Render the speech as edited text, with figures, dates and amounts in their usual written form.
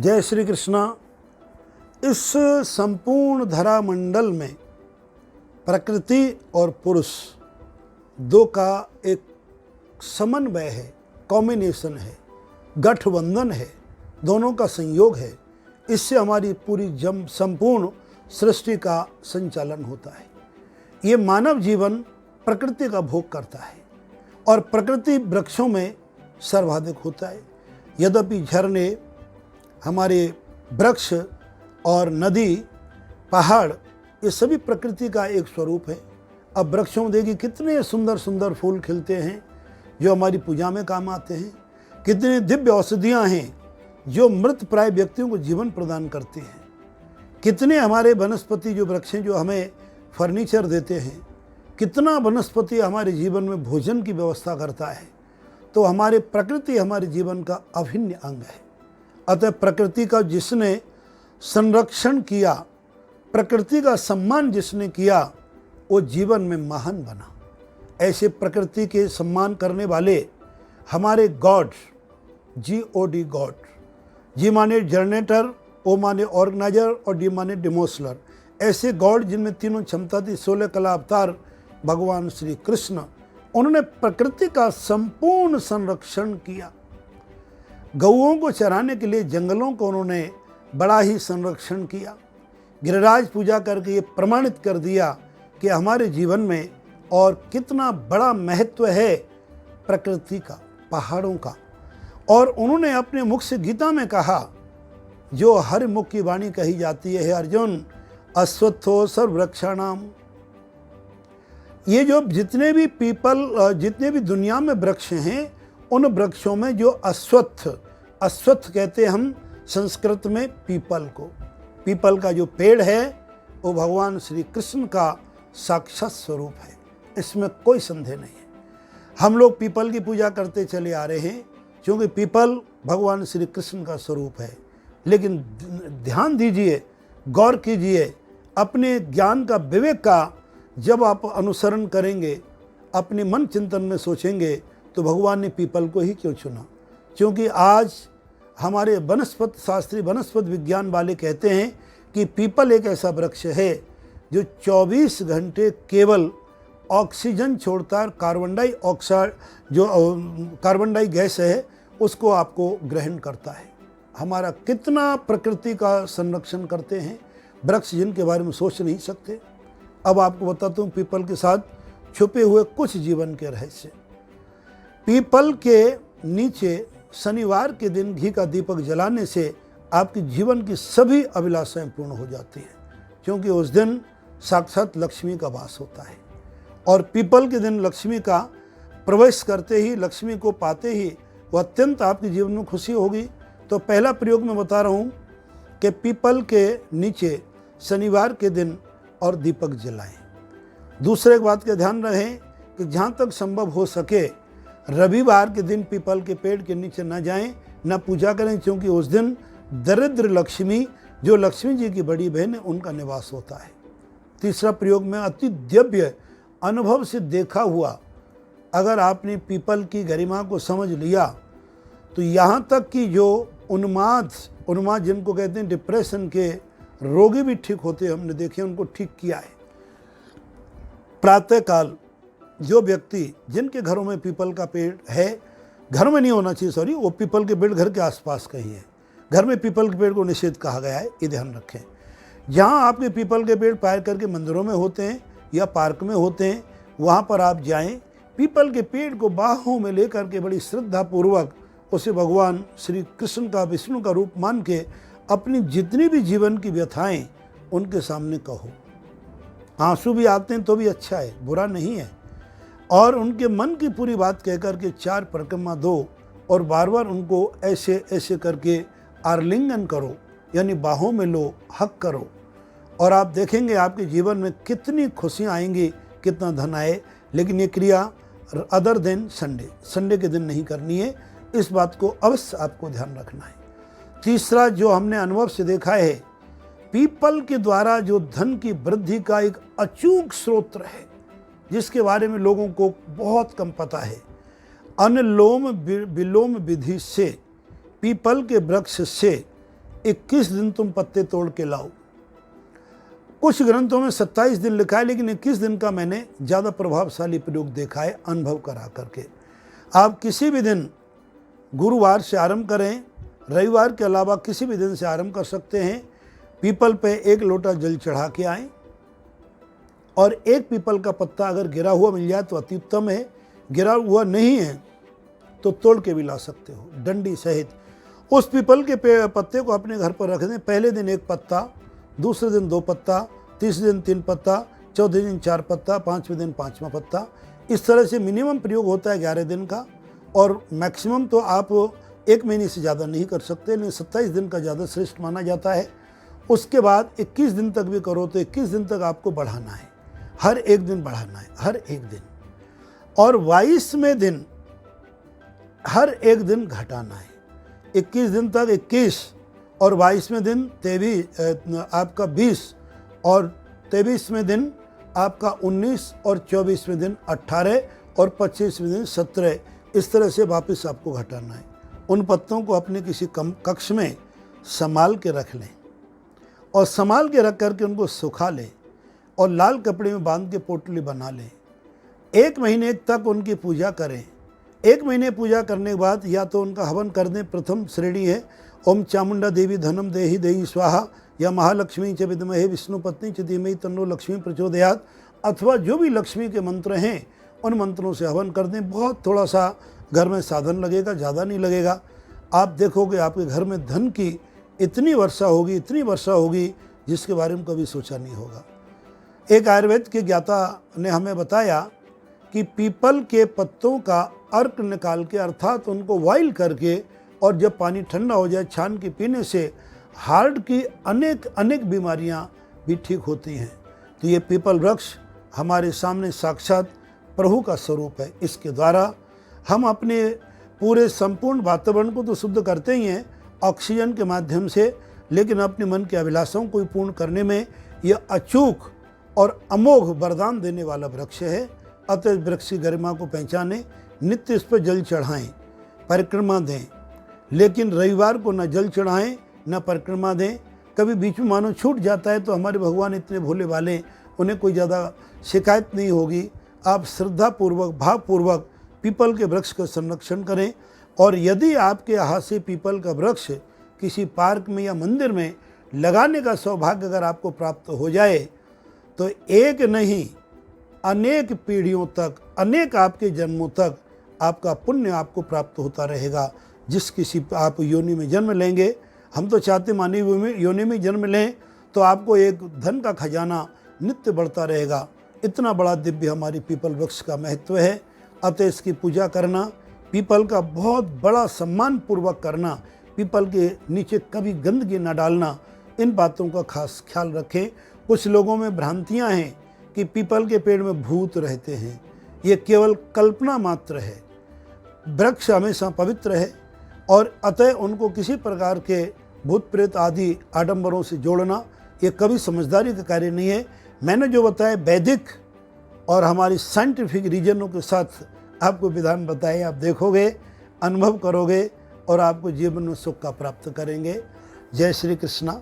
जय श्री कृष्णा। इस संपूर्ण धरा मंडल में प्रकृति और पुरुष दो का एक समन्वय है, कॉम्बिनेशन है, गठबंधन है, दोनों का संयोग है। इससे हमारी पूरी संपूर्ण सृष्टि का संचालन होता है। ये मानव जीवन प्रकृति का भोग करता है और प्रकृति वृक्षों में सर्वाधिक होता है। यद्यपि झरने, हमारे वृक्ष और नदी, पहाड़, ये सभी प्रकृति का एक स्वरूप है। अब वृक्षों में देखिए कितने सुंदर सुंदर फूल खिलते हैं जो हमारी पूजा में काम आते हैं। कितने दिव्य औषधियाँ हैं जो मृत प्राय व्यक्तियों को जीवन प्रदान करती हैं। कितने हमारे वनस्पति जो वृक्ष हैं जो हमें फर्नीचर देते हैं। कितना वनस्पति हमारे जीवन में भोजन की व्यवस्था करता है। तो हमारे प्रकृति हमारे जीवन का अभिन्न अंग है। अतः प्रकृति का जिसने संरक्षण किया, प्रकृति का सम्मान जिसने किया, वो जीवन में महान बना। ऐसे प्रकृति के सम्मान करने वाले हमारे गॉड, GOD, गॉड, जी माने जनरेटर, ओ माने ऑर्गेनाइजर और डी माने डिमोसलर। ऐसे गॉड जिनमें तीनों क्षमता थी, 16 कला अवतार भगवान श्री कृष्ण, उन्होंने प्रकृति का संपूर्ण संरक्षण किया। गौओं को चराने के लिए जंगलों को उन्होंने बड़ा ही संरक्षण किया। गिरिराज पूजा करके ये प्रमाणित कर दिया कि हमारे जीवन में और कितना बड़ा महत्व है प्रकृति का, पहाड़ों का। और उन्होंने अपने मुख से गीता में कहा, जो हर मुख की वाणी कही जाती है, हे अर्जुन, अश्वत्थो सर्ववृक्षाणाम। ये जो जितने भी जितने भी दुनिया में वृक्ष हैं, उन वृक्षों में जो अश्वत्थ कहते हैं हम संस्कृत में पीपल को। पीपल का जो पेड़ है वो भगवान श्री कृष्ण का साक्षात स्वरूप है, इसमें कोई संदेह नहीं है। हम लोग पीपल की पूजा करते चले आ रहे हैं क्योंकि पीपल भगवान श्री कृष्ण का स्वरूप है। लेकिन ध्यान दीजिए, गौर कीजिए, अपने ज्ञान का, विवेक का जब आप अनुसरण करेंगे, अपने मन चिंतन में सोचेंगे, तो भगवान ने पीपल को ही क्यों चुना? क्योंकि आज हमारे वनस्पति शास्त्री, वनस्पति विज्ञान वाले कहते हैं कि पीपल एक ऐसा वृक्ष है जो 24 घंटे केवल ऑक्सीजन छोड़ता है। कार्बन डाइऑक्साइड, जो कार्बन डाई गैस है, उसको आपको ग्रहण करता है। हमारा कितना प्रकृति का संरक्षण करते हैं वृक्ष, जिनके बारे में सोच नहीं सकते। अब आपको बताता हूँ पीपल के साथ छुपे हुए कुछ जीवन के रहस्य। पीपल के नीचे शनिवार के दिन घी का दीपक जलाने से आपके जीवन की सभी अभिलाषाएं पूर्ण हो जाती हैं, क्योंकि उस दिन साक्षात लक्ष्मी का वास होता है। और पीपल के दिन लक्ष्मी का प्रवेश करते ही, लक्ष्मी को पाते ही, वह अत्यंत आपके जीवन में खुशी होगी। तो पहला प्रयोग मैं बता रहा हूँ कि पीपल के नीचे शनिवार के दिन और दीपक जलाएं। दूसरे बात का ध्यान रहे कि जहाँ तक संभव हो सके रविवार के दिन पीपल के पेड़ के नीचे न जाएं, न पूजा करें, क्योंकि उस दिन दरिद्र लक्ष्मी, जो लक्ष्मी जी की बड़ी बहन है, उनका निवास होता है। तीसरा प्रयोग में अति दिव्य अनुभव से देखा हुआ, अगर आपने पीपल की गरिमा को समझ लिया तो यहाँ तक कि जो उन्माद जिनको कहते हैं डिप्रेशन के रोगी भी ठीक होते, हमने देखे, उनको ठीक किया है। प्रातःकाल जो व्यक्ति, जिनके घरों में पीपल का पेड़ है, घर में नहीं होना चाहिए, सॉरी, वो पीपल के पेड़ घर के आसपास कहीं है। घर में पीपल के पेड़ को निषेध कहा गया है, ये ध्यान रखें। जहाँ आपके पीपल के पेड़ पार करके मंदिरों में होते हैं या पार्क में होते हैं, वहाँ पर आप जाएं, पीपल के पेड़ को बाहों में लेकर के बड़ी श्रद्धापूर्वक उसे भगवान श्री कृष्ण का, विष्णु का रूप मान के अपनी जितनी भी जीवन की व्यथाएं उनके सामने कहो। आंसू भी आते हैं तो भी अच्छा है, बुरा नहीं है। और उनके मन की पूरी बात कहकर के 4 परिक्रमा दो और बार बार उनको ऐसे ऐसे करके आलिंगन करो, यानी बाहों में लो, हक करो, और आप देखेंगे आपके जीवन में कितनी खुशियाँ आएंगी, कितना धन आए। लेकिन ये क्रिया अदर देन संडे के दिन नहीं करनी है। इस बात को अवश्य आपको ध्यान रखना है। तीसरा जो हमने अनुभव से देखा है, पीपल के द्वारा जो धन की वृद्धि का एक अचूक स्रोत है, जिसके बारे में लोगों को बहुत कम पता है। अनुलोम विलोम विधि से पीपल के वृक्ष से 21 दिन तुम पत्ते तोड़ के लाओ। कुछ ग्रंथों में 27 दिन लिखा है, लेकिन 21 दिन का मैंने ज़्यादा प्रभावशाली प्रयोग देखा है अनुभव करा करके। आप किसी भी दिन गुरुवार से आरंभ करें, रविवार के अलावा किसी भी दिन से आरंभ कर सकते हैं। पीपल पे 1 लोटा जल चढ़ा के आएँ, और एक पीपल का पत्ता अगर गिरा हुआ मिल जाए तो अति उत्तम है, गिरा हुआ नहीं है तो तोड़ के भी ला सकते हो डंडी सहित। उस पीपल के पत्ते को अपने घर पर रख दें। पहले दिन 1 पत्ता, दूसरे दिन 2 पत्ता, तीसरे दिन 3 पत्ता, चौथे दिन 4 पत्ता, 5वें दिन 5वां पत्ता। इस तरह से मिनिमम प्रयोग होता है 11 दिन का, और मैक्सिमम तो आप 1 महीने से ज़्यादा नहीं कर सकते, लेकिन 27 दिन का ज़्यादा श्रेष्ठ माना जाता है। उसके बाद 21 दिन तक भी करो तो 21 दिन तक आपको बढ़ाना है, हर एक दिन बढ़ाना है, हर एक दिन। और 22वें दिन हर एक दिन घटाना है। 21 दिन तक 21, और 22वें दिन 23 आपका 20, और 23वें दिन आपका 19, और 24वें दिन 18, और 25वें दिन 17। इस तरह से वापस आपको घटाना है। उन पत्तों को अपने किसी कक्ष में संभाल के रख लें, और संभाल के रख करके उनको सुखा लें, और लाल कपड़े में बांध के पोटली बना लें। 1 महीने तक उनकी पूजा करें। 1 महीने पूजा करने के बाद या तो उनका हवन कर दें। प्रथम श्रेणी है ओम चामुंडा देवी धनम देहि देहि स्वाहा, या महालक्ष्मी च विद्महे विष्णु पत्नी च धीमहि तन्नो लक्ष्मी प्रचोदयात्, अथवा जो भी लक्ष्मी के मंत्र हैं उन मंत्रों से हवन कर दें। बहुत थोड़ा सा घर में साधन लगेगा, ज़्यादा नहीं लगेगा। आप देखोगे आपके घर में धन की इतनी वर्षा होगी, इतनी वर्षा होगी जिसके बारे में कभी सोचा नहीं होगा। एक आयुर्वेद के ज्ञाता ने हमें बताया कि पीपल के पत्तों का अर्क निकाल के, अर्थात उनको बॉइल करके, और जब पानी ठंडा हो जाए छान के पीने से हार्ट की अनेक बीमारियां भी ठीक होती हैं। तो ये पीपल वृक्ष हमारे सामने साक्षात प्रभु का स्वरूप है। इसके द्वारा हम अपने पूरे संपूर्ण वातावरण को तो शुद्ध करते ही हैं ऑक्सीजन के माध्यम से, लेकिन अपने मन की अभिलाषाओं को पूर्ण करने में यह अचूक और अमोघ वरदान देने वाला वृक्ष है। अतः वृक्ष की गरिमा को पहचानें, नित्य इस पर जल चढ़ाएं, परिक्रमा दें, लेकिन रविवार को न जल चढ़ाएं न परिक्रमा दें। कभी बीच में मानो छूट जाता है तो हमारे भगवान इतने भोले वाले, उन्हें कोई ज़्यादा शिकायत नहीं होगी। आप श्रद्धापूर्वक भावपूर्वक पीपल के वृक्ष का संरक्षण करें। और यदि आपके हाथ से पीपल का वृक्ष किसी पार्क में या मंदिर में लगाने का सौभाग्य अगर आपको प्राप्त हो जाए तो एक नहीं अनेक पीढ़ियों तक, अनेक आपके जन्मों तक आपका पुण्य आपको प्राप्त होता रहेगा। जिस किसी आप योनि में जन्म लेंगे, हम तो चाहते मानव योनि में जन्म लें तो आपको एक धन का खजाना नित्य बढ़ता रहेगा। इतना बड़ा दिव्य हमारी पीपल वृक्ष का महत्व है। अतः इसकी पूजा करना, पीपल का बहुत बड़ा सम्मान पूर्वक करना, पीपल के नीचे कभी गंदगी न डालना, इन बातों का खास ख्याल रखें। कुछ लोगों में भ्रांतियां हैं कि पीपल के पेड़ में भूत रहते हैं। ये केवल कल्पना मात्र है। वृक्ष हमेशा पवित्र है, और अतः उनको किसी प्रकार के भूत प्रेत आदि आडंबरों से जोड़ना ये कभी समझदारी का कार्य नहीं है। मैंने जो बताया वैदिक और हमारी साइंटिफिक रीजनों के साथ आपको विधान बताए, आप देखोगे, अनुभव करोगे, और आपको जीवन में सुख का प्राप्त करेंगे। जय श्री कृष्णा।